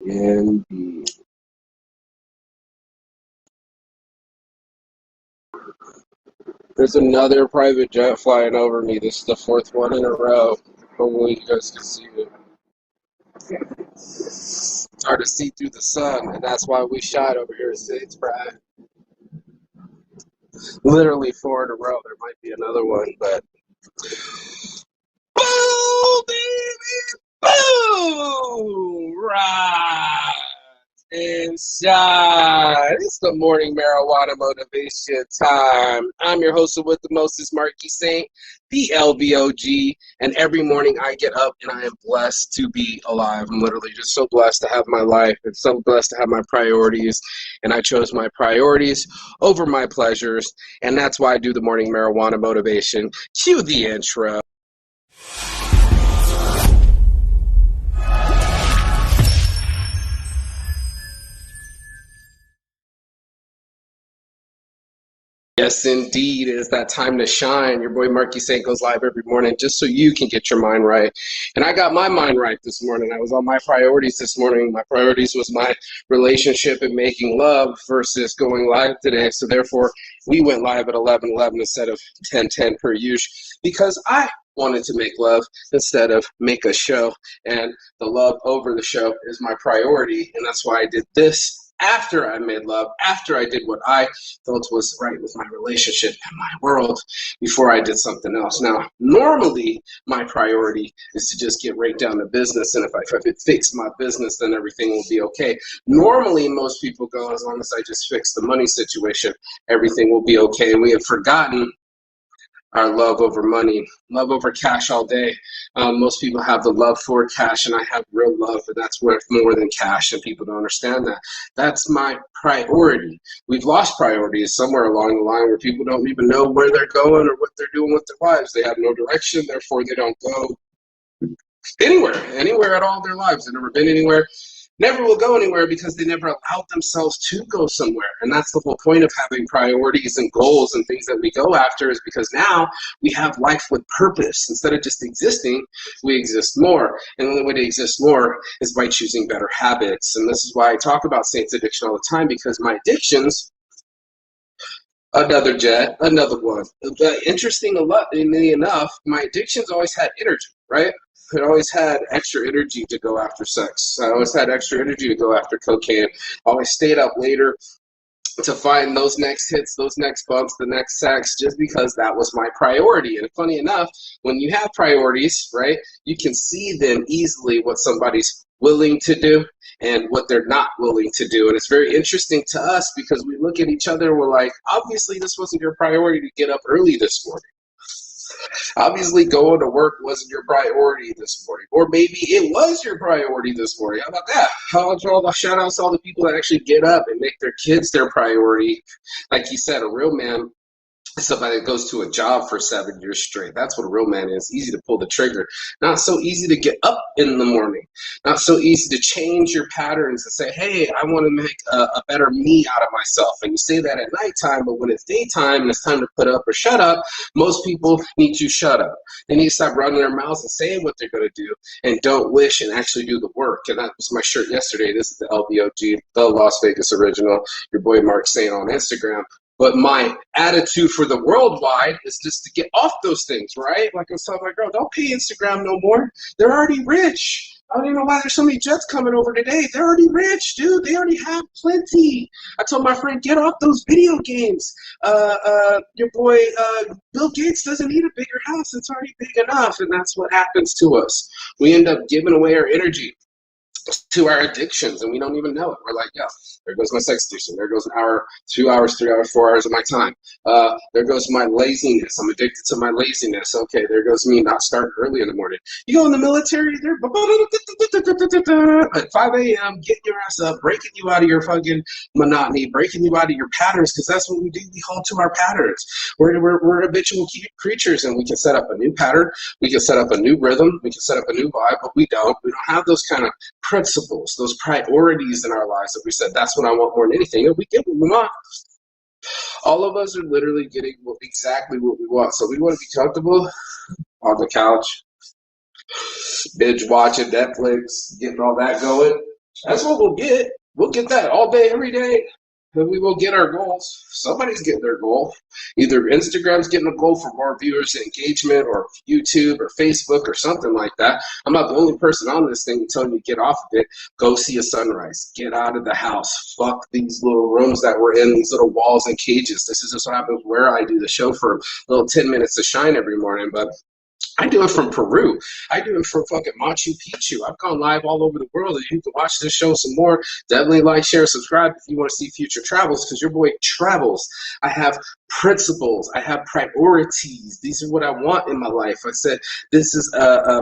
Indeed. There's another private jet flying over me. This is the fourth one in a row. Hopefully you guys can see it. It's hard to see through the sun, and that's why we shot over here at Six Pride. Literally four in a row. There might be another one, but boom, baby, boom, right. Inside. It's the morning marijuana motivation time. I'm your host with the mostest, Marky Saint, the LBOG, and every morning I get up and I am blessed to be alive. I'm literally just so blessed to have my life and so blessed to have my priorities, and I chose my priorities over my pleasures, and that's why I do the morning marijuana motivation. Cue the intro. Yes, indeed. It is that time to shine. Your boy Marky Saint goes live every morning just so you can get your mind right. And I got my mind right this morning. I was on my priorities this morning. My priorities was my relationship and making love versus going live today. So therefore, we went live at 11:11 instead of 10:10 per usual because I wanted to make love instead of make a show. And the love over the show is my priority. And that's why I did this after I made love, after I did what I felt was right with my relationship and my world before I did something else. Now, normally my priority is to just get right down to business, and if it fix my business, then everything will be okay. Normally, most people go, as long as I just fix the money situation, everything will be okay. And we have forgotten our love over money, love over cash all day. Most people have the love for cash, and I have real love, and that's worth more than cash, and people don't understand that. That's my priority. We've lost priorities somewhere along the line where people don't even know where they're going or what they're doing with their lives. They have no direction, therefore they don't go anywhere at all in their lives. They've never been anywhere, never will go anywhere because they never allowed themselves to go somewhere. And that's the whole point of having priorities and goals and things that we go after, is because now we have life with purpose. Instead of just existing, we exist more. And the only way to exist more is by choosing better habits. And this is why I talk about Saints addiction all the time, because my addictions, another one. Interestingly enough, my addictions always had energy, right? I always had extra energy to go after sex. I always had extra energy to go after cocaine. I always stayed up later to find those next hits, those next bumps, the next sex, just because that was my priority. And funny enough, when you have priorities, right, you can see them easily, what somebody's willing to do and what they're not willing to do. And it's very interesting to us because we look at each other and we're like, obviously this wasn't your priority to get up early this morning. Obviously going to work wasn't your priority this morning. Or maybe it was your priority this morning. How about that? How about all the shout outs to all the people that actually get up and make their kids their priority? Like you said, a real man is somebody that goes to a job for 7 years straight. That's what a real man is. Easy to pull the trigger. Not so easy to get up in the morning. Not so easy to change your patterns and say, hey, I want to make a better me out of myself. And you say that at nighttime, but when it's daytime and it's time to put up or shut up, most people need to shut up. They need to stop running their mouths and saying what they're going to do and don't wish and actually do the work. And that was my shirt yesterday. This is the LBOG, the Las Vegas original, your boy Mark Saint on Instagram. But my attitude for the worldwide is just to get off those things, right? Like I was telling my girl, don't pay Instagram no more. They're already rich. I don't even know why there's so many jets coming over today. They're already rich, dude. They already have plenty. I told my friend, get off those video games. Your boy Bill Gates doesn't need a bigger house. It's already big enough. And that's what happens to us. We end up giving away our energy to our addictions, and we don't even know it. We're like, yeah, there goes my sex addiction. There goes an hour, 2 hours, 3 hours, 4 hours of my time. There goes my laziness. I'm addicted to my laziness. Okay, there goes me not starting early in the morning. You go in the military, they're at 5 a.m., getting your ass up, breaking you out of your fucking monotony, breaking you out of your patterns, because that's what we do. We hold to our patterns. We're habitual creatures, and we can set up a new pattern. We can set up a new rhythm. We can set up a new vibe, but we don't. We don't have those kind of principles, those priorities in our lives that we said, that's what I want more than anything. And we get what we want. All of us are literally getting exactly what we want. So we want to be comfortable on the couch, binge watching Netflix, getting all that going. That's what we'll get. We'll get that all day, every day. And we will get our goals. Somebody's getting their goal. Either Instagram's getting a goal for more viewers and engagement, or YouTube or Facebook or something like that. I'm not the only person on this thing telling you to get off of it. Go see a sunrise. Get out of the house. Fuck these little rooms that we're in, these little walls and cages. This is just what happens where I do the show for a little 10 minutes to shine every morning. But I do it from Peru. I do it from fucking Machu Picchu. I've gone live all over the world, and you can watch this show some more. Definitely like, share, subscribe if you want to see future travels, because your boy travels. I have principles. I have priorities. These are what I want in my life. I said this is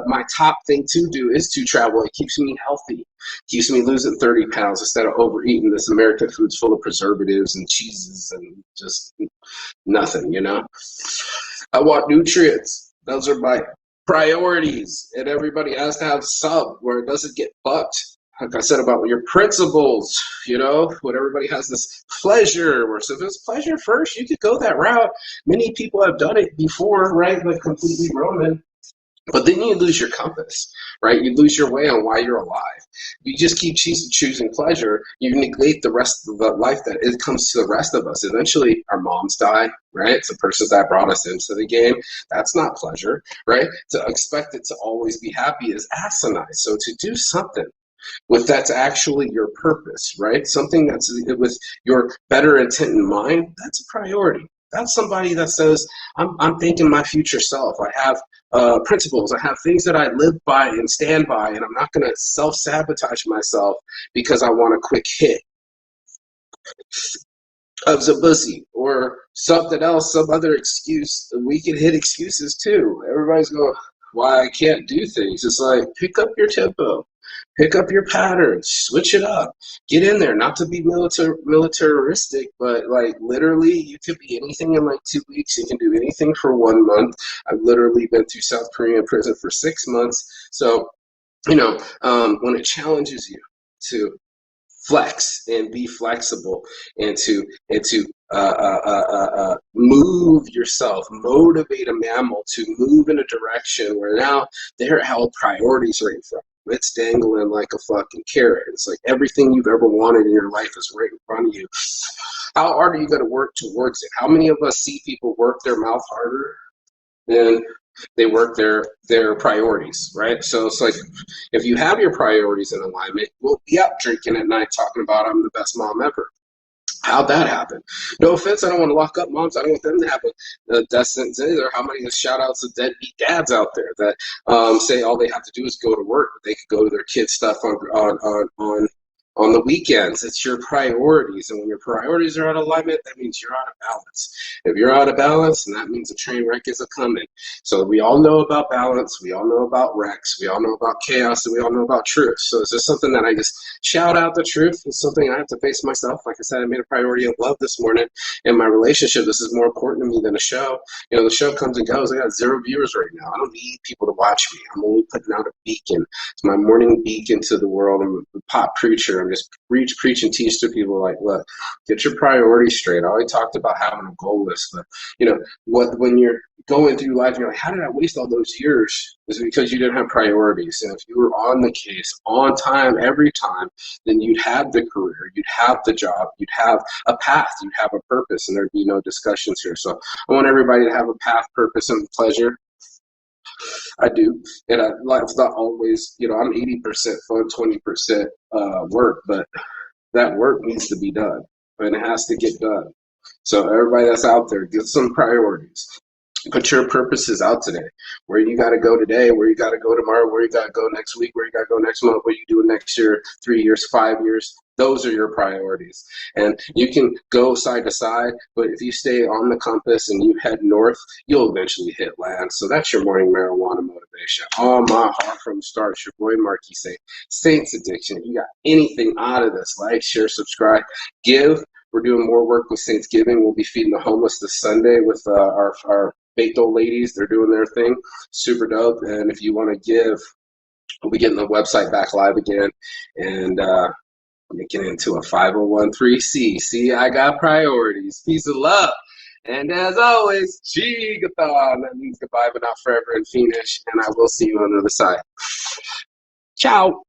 my top thing to do is to travel. It keeps me healthy. Keeps me losing 30 pounds instead of overeating this American food's full of preservatives and cheeses and just nothing, you know? I want nutrients. Those are my priorities, and everybody has to have some where it doesn't get fucked. Like I said about your principles, you know, when everybody has this pleasure, where so if it's pleasure first, you could go that route. Many people have done it before, right? Like completely Roman. But then you lose your compass, right? You lose your way on why you're alive. You just keep choosing pleasure, you neglect the rest of the life that it comes to the rest of us. Eventually, our moms die, right? It's the person that brought us into the game. That's not pleasure, right? To expect it to always be happy is asinine. So to do something with that's actually your purpose, right? Something that's with your better intent in mind, that's a priority. That's somebody that says, I'm thinking my future self. I have principles. I have things that I live by and stand by, and I'm not going to self-sabotage myself because I want a quick hit of Zabuzi or something else, some other excuse. We can hit excuses too. Everybody's going, why I can't do things. It's like, pick up your tempo. Pick up your patterns, switch it up, get in there. Not to be militaristic, but like literally, you could be anything in like 2 weeks. You can do anything for 1 month. I've literally been through South Korean prison for 6 months. So, you know, when it challenges you to flex and be flexible and to move yourself, motivate a mammal to move in a direction where now they're held priorities right in front. It's dangling like a fucking carrot. It's like everything you've ever wanted in your life is right in front of you. How hard are you going to work towards it? How many of us see people work their mouth harder than they work their priorities, right? So it's like, if you have your priorities in alignment, we'll be out drinking at night talking about I'm the best mom ever. How'd that happen? No offense, I don't want to lock up moms. I don't want them to have a death sentence either. How many shout outs to deadbeat dads out there that say all they have to do is go to work? They could go to their kids' stuff on the weekends. It's your priorities. And when your priorities are out of alignment, that means you're out of balance. If you're out of balance, then that means a train wreck is a coming. So we all know about balance. We all know about wrecks. We all know about chaos. And we all know about truth. So is this something that I just shout out the truth? It's something I have to face myself. Like I said, I made a priority of love this morning in my relationship. This is more important to me than a show. You know, the show comes and goes. I got 0 viewers right now. I don't need people to watch me. I'm only putting out a beacon. It's my morning beacon to the world. I'm a pop preacher. I'm just preach and teach to people like, look, get your priorities straight. I already talked about having a goal list, but you know when you're going through life, you're like, how did I waste all those years? It's because you didn't have priorities. And if you were on the case, on time, every time, then you'd have the career, you'd have the job, you'd have a path, you'd have a purpose, and there'd be no discussions here. So I want everybody to have a path, purpose, and pleasure. I do. And life's not always, you know, I'm 80% fun, 20% work, but that work needs to be done and it has to get done. So everybody that's out there, get some priorities. Put your purposes out today. Where you got to go today, where you got to go tomorrow, where you got to go next week, where you got to go next month, what you doing next year, 3 years, 5 years. Those are your priorities. And you can go side to side, but if you stay on the compass and you head north, you'll eventually hit land. So that's your morning marijuana motivation. All my heart from the start. It's your boy Marky Saint. Saints Addiction. If you got anything out of this, like, share, subscribe, give. We're doing more work with Saints Giving. We'll be feeding the homeless this Sunday with our baked old ladies. They're doing their thing. Super dope. And if you want to give, we'll be getting the website back live again and making it into a 501(c)(3). See, I got priorities. Peace of love. And as always, Chigathon. That means goodbye, but not forever in Phoenix. And I will see you on the other side. Ciao.